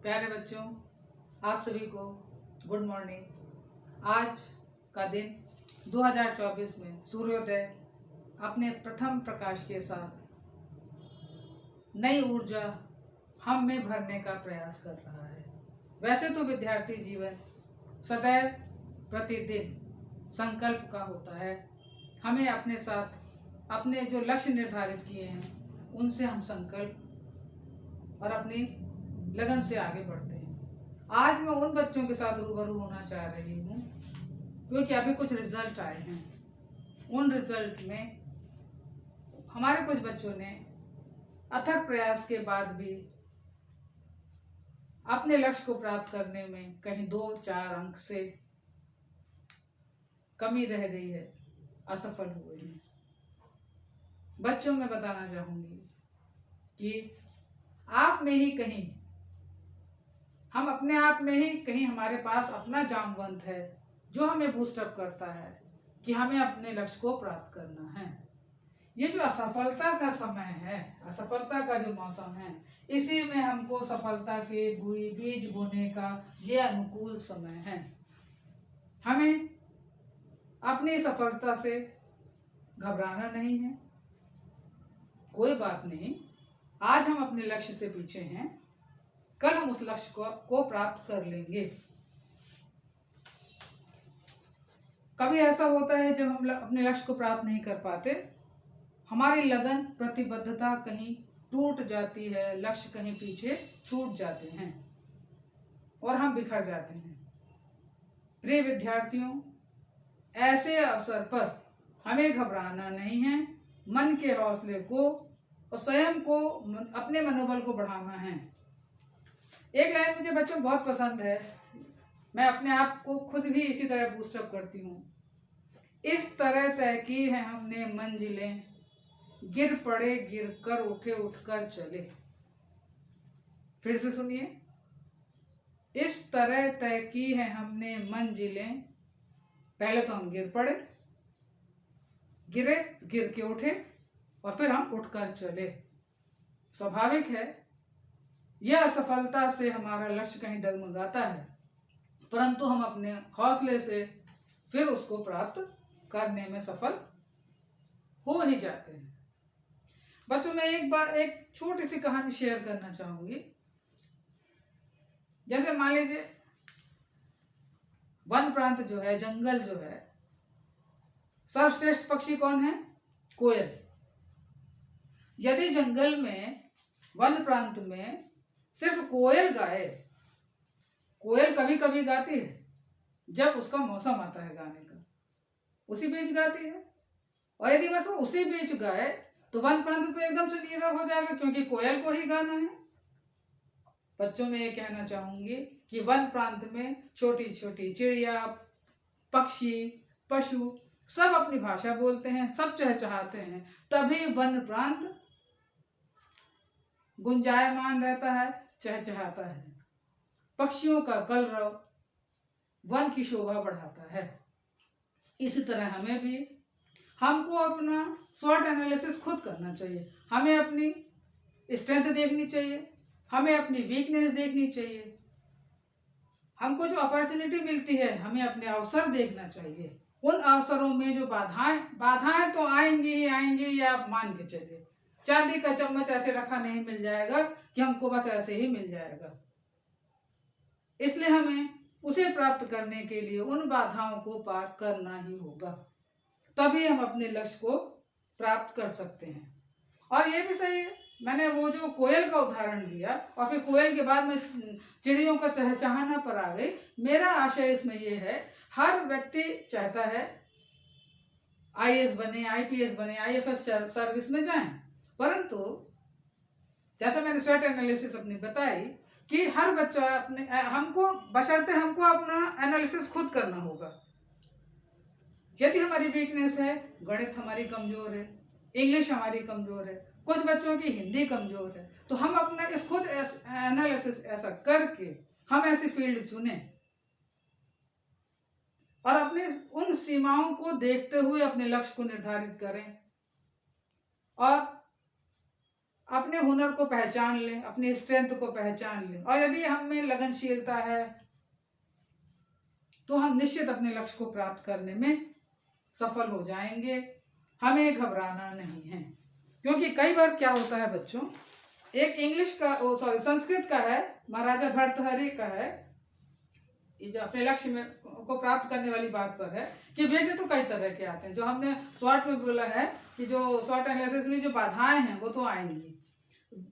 प्यारे बच्चों, आप सभी को गुड मॉर्निंग। आज का दिन 2024 में सूर्योदय अपने प्रथम प्रकाश के साथ नई ऊर्जा हम में भरने का प्रयास कर रहा है। वैसे तो विद्यार्थी जीवन सदैव प्रतिदिन संकल्प का होता है। हमें अपने साथ अपने जो लक्ष्य निर्धारित किए हैं उनसे हम संकल्प और अपनी लगन से आगे बढ़ते हैं। आज मैं उन बच्चों के साथ रूबरू होना चाह रही हूँ क्योंकि अभी कुछ रिजल्ट आए हैं। उन रिजल्ट में हमारे कुछ बच्चों ने अथक प्रयास के बाद भी अपने लक्ष्य को प्राप्त करने में कहीं 2-4 अंक से कमी रह गई है, असफल हुए हैं। बच्चों में बताना चाहूंगी कि आप में ही कहीं हम अपने आप में ही कहीं हमारे पास अपना जामवंत है जो हमें बूस्टअप करता है कि हमें अपने लक्ष्य को प्राप्त करना है। ये जो असफलता का समय है, असफलता का जो मौसम है, इसी में हमको सफलता के बीज बोने का ये अनुकूल समय है। हमें अपनी सफलता से घबराना नहीं है। कोई बात नहीं, आज हम अपने लक्ष्य से पीछे हैं, कल हम उस लक्ष्य को प्राप्त कर लेंगे। कभी ऐसा होता है जब हम अपने लक्ष्य को प्राप्त नहीं कर पाते, हमारी लगन प्रतिबद्धता कहीं टूट जाती है, लक्ष्य कहीं पीछे छूट जाते हैं और हम बिखर जाते हैं। प्रिय विद्यार्थियों, ऐसे अवसर पर हमें घबराना नहीं है। मन के हौसले को और स्वयं को, अपने मनोबल को बढ़ाना है। एक लाइन मुझे बच्चों बहुत पसंद है, मैं अपने आप को खुद भी इसी तरह बूस्टअप करती हूँ। इस तरह तय की है हमने मंजिलें, गिर पड़े गिर कर उठे उठकर चले। फिर से सुनिए, इस तरह तय की है हमने मंजिलें, पहले तो हम गिर पड़े, गिरे, गिर के उठे और फिर हम उठकर चले। स्वाभाविक है, यह असफलता से हमारा लक्ष्य कहीं डगमगाता है, परंतु हम अपने हौसले से फिर उसको प्राप्त करने में सफल हो ही जाते हैं। बच्चों, मैं एक छोटी सी कहानी शेयर करना चाहूंगी। जैसे मान लीजिए वन प्रांत जो है, जंगल जो है, सर्वश्रेष्ठ पक्षी कौन है? कोयल। यदि जंगल में, वन प्रांत में सिर्फ कोयल गाए, कोयल कभी कभी गाती है जब उसका मौसम आता है गाने का, उसी बीच गाती है। और यदि बस वो उसी बीच गाए तो वन प्रांत तो एकदम से नीरव हो जाएगा क्योंकि कोयल को ही गाना है। बच्चों में ये कहना चाहूंगी कि वन प्रांत में छोटी छोटी चिड़िया, पक्षी, पशु सब अपनी भाषा बोलते हैं, सब चहचहाते हैं, तभी वन प्रांत गुंजायमान रहता है, चहचहाता है। पक्षियों का कलरव वन की शोभा बढ़ाता है। इसी तरह हमें भी, हमको अपना स्वॉट एनालिसिस खुद करना चाहिए। हमें अपनी स्ट्रेंथ देखनी चाहिए, हमें अपनी वीकनेस देखनी चाहिए। हमको जो अपॉर्चुनिटी मिलती है, हमें अपने अवसर देखना चाहिए। उन अवसरों में जो बाधाएं तो आएंगी ही आएंगी, ये आप मान के चलिए। चांदी का चम्मच ऐसे रखा नहीं मिल जाएगा कि हमको बस ऐसे ही मिल जाएगा। इसलिए हमें उसे प्राप्त करने के लिए उन बाधाओं को पार करना ही होगा, तभी हम अपने लक्ष्य को प्राप्त कर सकते हैं। और ये भी सही है, मैंने वो जो कोयल का उदाहरण दिया और फिर कोयल के बाद में चिड़ियों का चहचहाना पर आ गई। मेरा आशय इसमें ये है, हर व्यक्ति चाहता है आईएएस बने, आईपीएस बने, आईएफएस सर्विस में जाएं, परंतु जैसा मैंने स्वॉट एनालिसिस अपनी बताई कि हर बच्चा बशर्ते हमको अपना एनालिसिस खुद करना होगा। यदि हमारी वीकनेस है, गणित हमारी कमजोर है, इंग्लिश हमारी कमजोर है, कुछ बच्चों की हिंदी कमजोर है, तो हम अपना इस खुद एनालिसिस ऐसा करके हम ऐसी फील्ड चुने और अपने उन सीमाओं को देखते हुए अपने लक्ष्य को निर्धारित करें और अपने हुनर को पहचान लें, अपनी स्ट्रेंथ को पहचान लें, और यदि हम में लगनशीलता है तो हम निश्चित अपने लक्ष्य को प्राप्त करने में सफल हो जाएंगे। हमें घबराना नहीं है, क्योंकि कई बार क्या होता है बच्चों, एक इंग्लिश का संस्कृत का है, महाराजा भर्तृहरि का है, ये जो अपने लक्ष्य में को प्राप्त करने वाली बात पर है कि विघ्न तो कई तरह के आते हैं। जो हमने शॉर्ट में बोला है कि जो शॉर्ट एनालिसिस में जो बाधाएं हैं वो तो आएंगी,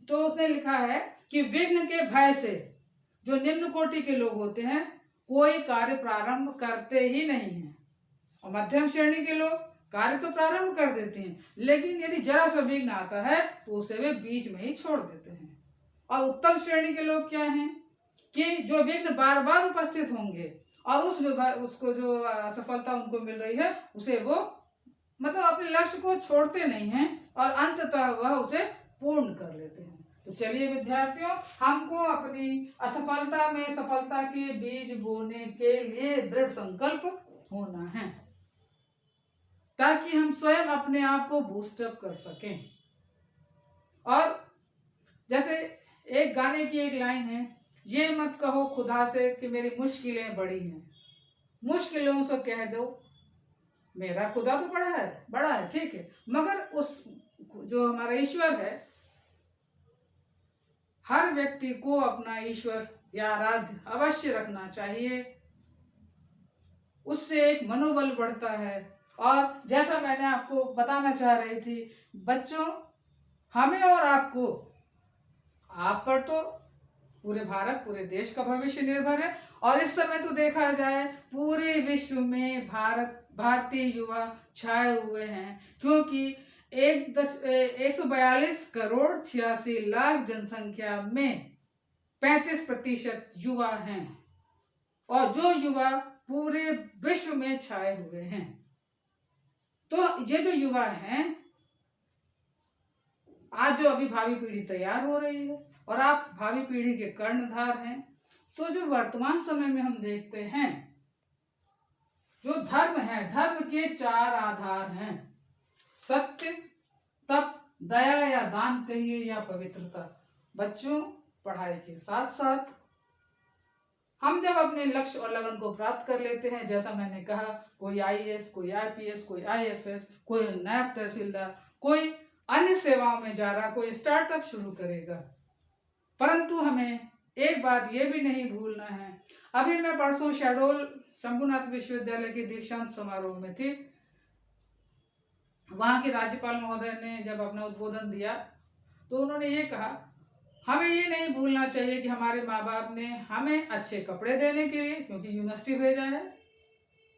तो उसने लिखा है कि विघ्न के भय से जो निम्न कोटि के लोग होते हैं कोई कार्य प्रारंभ करते ही नहीं है, और मध्यम श्रेणी के लोग कार्य तो प्रारंभ कर देते हैं, लेकिन यदि जरा सा विघ्न आता है तो उसे वे बीच में ही छोड़ देते हैं। और उत्तम श्रेणी के लोग क्या हैं कि जो विघ्न बार बार उपस्थित होंगे और उसको जो सफलता उनको मिल रही है उसे वो मतलब अपने लक्ष्य को छोड़ते नहीं हैं और अंततः वह उसे पूर्ण कर लेते हैं। तो चलिए विद्यार्थियों, हमको अपनी असफलता में सफलता के बीज बोने के लिए दृढ़ संकल्प होना है, ताकि हम स्वयं अपने आप को बूस्टअप कर सकें। और जैसे एक गाने की एक लाइन है, ये मत कहो खुदा से कि मेरी मुश्किलें बड़ी हैं, मुश्किलों से कह दो मेरा खुदा तो बड़ा है ठीक है, मगर उस जो हमारा ईश्वर है, हर व्यक्ति को अपना ईश्वर या आराध्य अवश्य रखना चाहिए, उससे एक मनोबल बढ़ता है। और जैसा मैंने आपको बताना चाह रही थी बच्चों, हमें और आपको, आप पर तो पूरे भारत पूरे देश का भविष्य निर्भर है, और इस समय तो देखा जाए पूरे विश्व में भारतीय युवा छाए हुए हैं, क्योंकि 142 करोड़ 86 लाख जनसंख्या में 35% युवा हैं, और जो युवा पूरे विश्व में छाए हुए हैं। तो ये जो युवा हैं, आज जो अभी भावी पीढ़ी तैयार हो रही है और आप भावी पीढ़ी के कर्णधार हैं, तो जो वर्तमान समय में हम देखते हैं जो धर्म है, धर्म के 4 आधार हैं, सत्य, तप, दया या दान कहिए या पवित्रता। बच्चों, पढ़ाई के साथ साथ हम जब अपने लक्ष्य और लगन को प्राप्त कर लेते हैं, जैसा मैंने कहा, कोई आईएएस, कोई आईपीएस, कोई आईएफएस, कोई नायब तहसीलदार, कोई अन्य सेवाओं में जा रहा, कोई स्टार्टअप शुरू करेगा, परंतु हमें एक बात ये भी नहीं भूलना है। अभी मैं परसों शहडोल शंभुनाथ विश्वविद्यालय के दीक्षांत समारोह में थी, वहां के राज्यपाल महोदय ने जब अपना उद्बोधन दिया तो उन्होंने ये कहा, हमें ये नहीं भूलना चाहिए कि हमारे माँ बाप ने हमें अच्छे कपड़े देने के लिए, क्योंकि यूनिवर्सिटी भेजा है,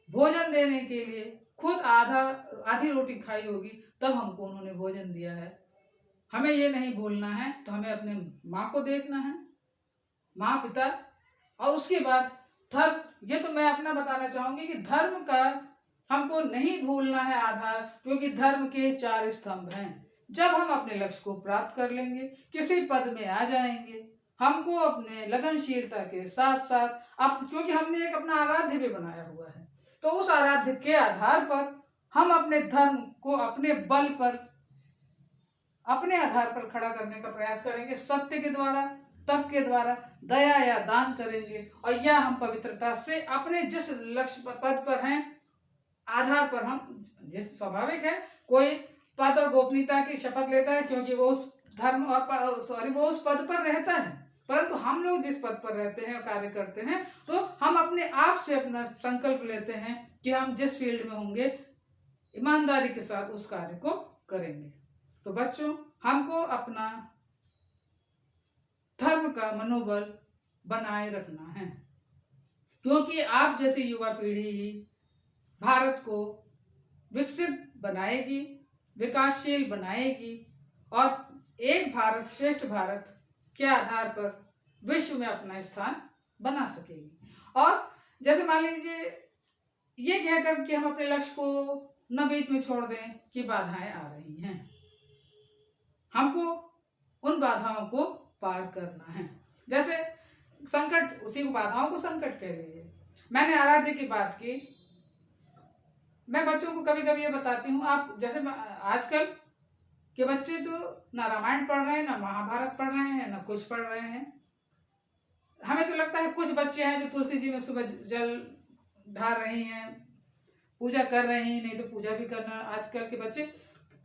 भोजन देने के लिए खुद आधी रोटी खाई होगी तब हमको उन्होंने भोजन दिया है। हमें ये नहीं भूलना है। तो हमें अपने माँ को देखना है, माँ पिता, और उसके बाद धर्म। ये तो मैं अपना बताना चाहूंगी कि धर्म का हमको नहीं भूलना है आधार, क्योंकि धर्म के 4 स्तंभ हैं। जब हम अपने लक्ष्य को प्राप्त कर लेंगे, किसी पद में आ जाएंगे, हमको अपने लगनशीलता के साथ साथ क्योंकि हमने एक अपना आराध्य भी बनाया हुआ है, तो उस आराध्य के आधार पर हम अपने धर्म को अपने बल पर, अपने आधार पर खड़ा करने का प्रयास करेंगे, सत्य के द्वारा, तप के द्वारा, दया या दान करेंगे, और या हम पवित्रता से अपने जिस लक्ष्य पद पर हैं आधार पर हम, जिस स्वाभाविक है कोई पद और गोपनीयता की शपथ लेता है क्योंकि वो उस धर्म और वो उस पद पर रहता है, परंतु हम लोग जिस पद पर रहते हैं और कार्य करते हैं, तो हम अपने आप से अपना संकल्प लेते हैं कि हम जिस फील्ड में होंगे ईमानदारी के साथ उस कार्य को करेंगे। तो बच्चों, हमको अपना धर्म का मनोबल बनाए रखना है, क्योंकि आप जैसी युवा पीढ़ी ही भारत को विकसित बनाएगी, विकासशील बनाएगी, और एक भारत श्रेष्ठ भारत के आधार पर विश्व में अपना स्थान बना सकेगी। और जैसे मान लीजिए ये कहकर कि हम अपने लक्ष्य को न बीच में छोड़ दें कि बाधाएं आ रही हैं, हमको उन बाधाओं को पार करना है। जैसे संकट, उसी बाधाओं को संकट कह लीजिए। मैंने आराध्य की बात की, मैं बच्चों को कभी कभी ये बताती हूँ, आप जैसे आजकल कि बच्चे तो ना रामायण पढ़ रहे हैं, ना महाभारत पढ़ रहे हैं, ना कुछ पढ़ रहे हैं। हमें तो लगता है कुछ बच्चे हैं जो तुलसी जी में सुबह जल ढार रही हैं, पूजा कर रहे हैं, नहीं तो पूजा भी करना आजकल के बच्चे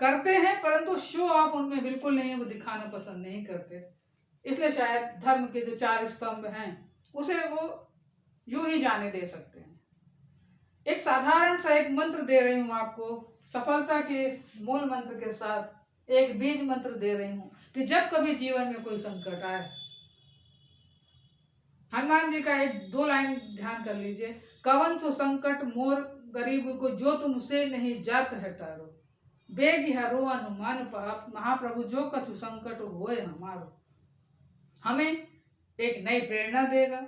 करते हैं, परंतु शो ऑफ उनमें बिल्कुल नहीं है, वो दिखाना पसंद नहीं करते। इसलिए शायद धर्म के जो 4 स्तंभ हैं उसे वो यूं ही जाने दे सकते हैं। एक साधारण सा एक मंत्र दे रही हूं आपको, सफलता के मूल मंत्र के साथ एक बीज मंत्र दे रही हूं कि जब कभी जीवन में कोई संकट आए, हनुमान जी का एक 2 लाइन ध्यान कर लीजिए। कवन सो संकट मोर गरीब को, जो तुमसे नहीं जात है टारो, बेग हरो हनुमान पाप, महाप्रभु जो कछु संकट होए हमारो। हमें एक नई प्रेरणा देगा।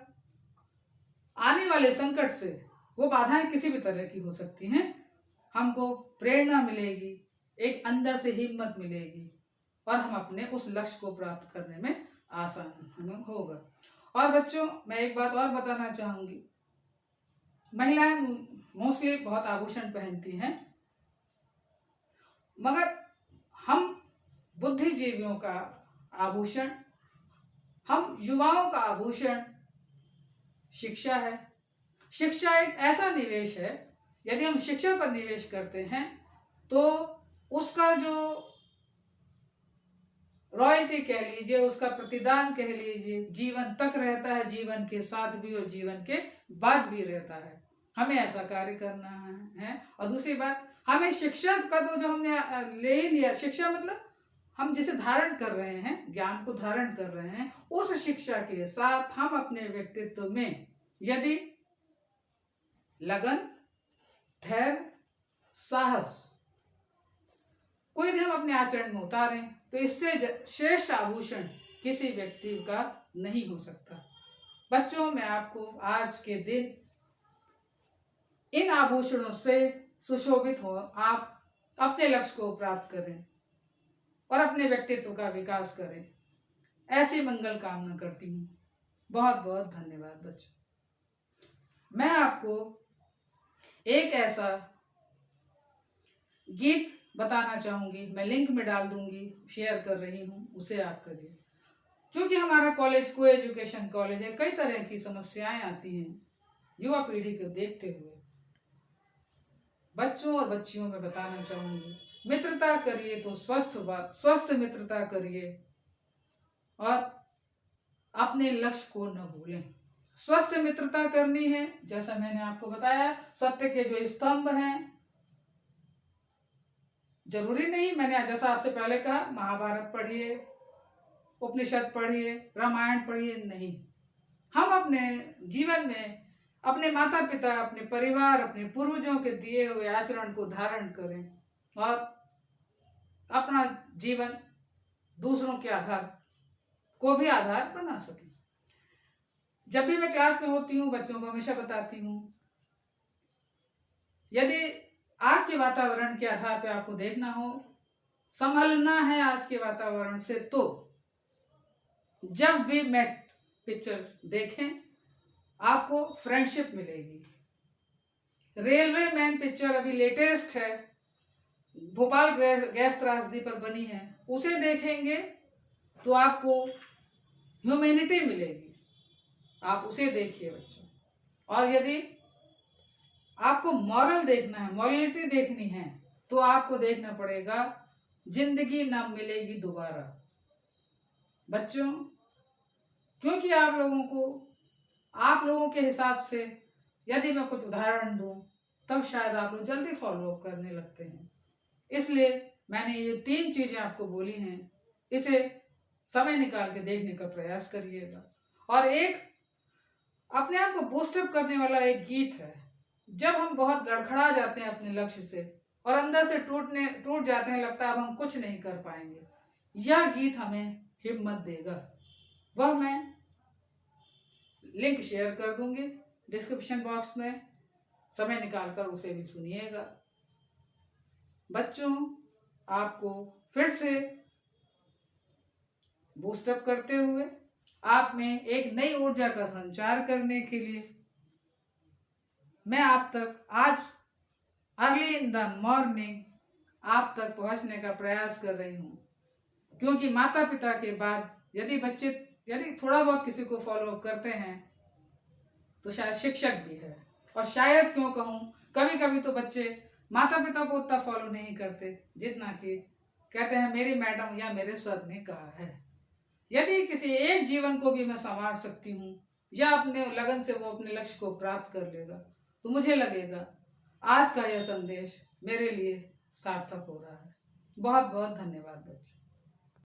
आने वाले संकट से, वो बाधाएं किसी भी तरह की हो सकती हैं, हमको प्रेरणा मिलेगी, एक अंदर से हिम्मत मिलेगी और हम अपने उस लक्ष्य को प्राप्त करने में आसान हमें होगा। और बच्चों, मैं एक बात और बताना चाहूंगी, महिलाएं मोस्टली बहुत आभूषण पहनती हैं, मगर हम बुद्धिजीवियों का आभूषण, हम युवाओं का आभूषण शिक्षा है। शिक्षा एक ऐसा निवेश है, यदि हम शिक्षा पर निवेश करते हैं तो उसका जो रॉयल्टी कह लीजिए, उसका प्रतिदान कह लीजिए, जीवन तक रहता है, जीवन के साथ भी और जीवन के बाद भी रहता है। हमें ऐसा कार्य करना है। और दूसरी बात, हमें शिक्षा का तो जो हमने ले ही लिया, शिक्षा मतलब हम जिसे धारण कर रहे हैं, ज्ञान को धारण कर रहे हैं, उस शिक्षा के साथ हम अपने व्यक्तित्व में यदि लगन, धैर्य, साहस कोई यदि हम अपने आचरण में उतारें तो इससे श्रेष्ठ आभूषण किसी व्यक्ति का नहीं हो सकता। बच्चों, मैं आपको आज के दिन इन आभूषणों से सुशोभित हो आप अपने लक्ष्य को प्राप्त करें और अपने व्यक्तित्व का विकास करें, ऐसी मंगल कामना करती हूँ। बहुत बहुत धन्यवाद बच्चों। मैं आपको एक ऐसा गीत बताना चाहूंगी, मैं लिंक में डाल दूंगी, शेयर कर रही हूँ, उसे आप करिए। क्योंकि हमारा कॉलेज को एजुकेशन कॉलेज है, कई तरह की समस्याएं आती हैं युवा पीढ़ी को देखते हुए। बच्चों और बच्चियों में बताना चाहूंगी, मित्रता करिए तो स्वस्थ मित्रता करिए और अपने लक्ष्य को न भूलें। स्वस्थ मित्रता करनी है, जैसा मैंने आपको बताया, सत्य के जो स्तंभ हैं, जरूरी नहीं मैंने जैसा आपसे पहले कहा महाभारत पढ़िए, उपनिषद पढ़िए, रामायण पढ़िए, नहीं। हम अपने जीवन में अपने माता पिता, अपने परिवार, अपने पूर्वजों के दिए हुए आचरण को धारण करें और अपना जीवन दूसरों के आधार को भी आधार बना सकें। जब भी मैं क्लास में होती हूँ, बच्चों को हमेशा बताती हूँ, यदि आज के वातावरण के आधार पे आपको देखना हो, संभलना है आज के वातावरण से, तो जब वी मेट पिक्चर देखें, आपको फ्रेंडशिप मिलेगी। रेलवे मैन पिक्चर अभी लेटेस्ट है, भोपाल गैस त्रासदी पर बनी है, उसे देखेंगे तो आपको ह्यूमैनिटी मिलेगी। आप उसे देखिए बच्चों। और यदि आपको मॉरल देखना है, मॉरलिटी देखनी है, तो आपको देखना पड़ेगा जिंदगी न मिलेगी दोबारा। बच्चों, क्योंकि आप लोगों के हिसाब से यदि मैं कुछ उदाहरण दूं, तब शायद आप लोग जल्दी फॉलो अप करने लगते हैं। इसलिए मैंने ये 3 चीजें आपको बोली हैं, इसे समय निकाल के देखने का प्रयास करिएगा। और एक अपने आप को बूस्टअप करने वाला एक गीत है, जब हम बहुत लड़खड़ा जाते हैं अपने लक्ष्य से और अंदर से टूट जाते हैं, लगता है अब हम कुछ नहीं कर पाएंगे, यह गीत हमें हिम्मत देगा। वह मैं लिंक शेयर कर दूंगी डिस्क्रिप्शन बॉक्स में, समय निकालकर उसे भी सुनिएगा। बच्चों, आपको फिर से बूस्टअप करते हुए आप में एक नई ऊर्जा का संचार करने के लिए मैं आप तक आज अर्ली इन द मॉर्निंग आप तक पहुंचने का प्रयास कर रही हूँ। क्योंकि माता पिता के बाद यदि बच्चे यदि थोड़ा बहुत किसी को फॉलो करते हैं तो शायद शिक्षक भी है। और शायद क्यों कहूँ, कभी कभी तो बच्चे माता पिता को उतना फॉलो नहीं करते जितना कि कहते हैं मेरी मैडम या मेरे सर ने कहा है। यदि किसी एक जीवन को भी मैं संवार सकती हूँ या अपने लगन से वो अपने लक्ष्य को प्राप्त कर लेगा तो मुझे लगेगा आज का यह संदेश मेरे लिए सार्थक हो रहा है। बहुत बहुत धन्यवाद बच्चों।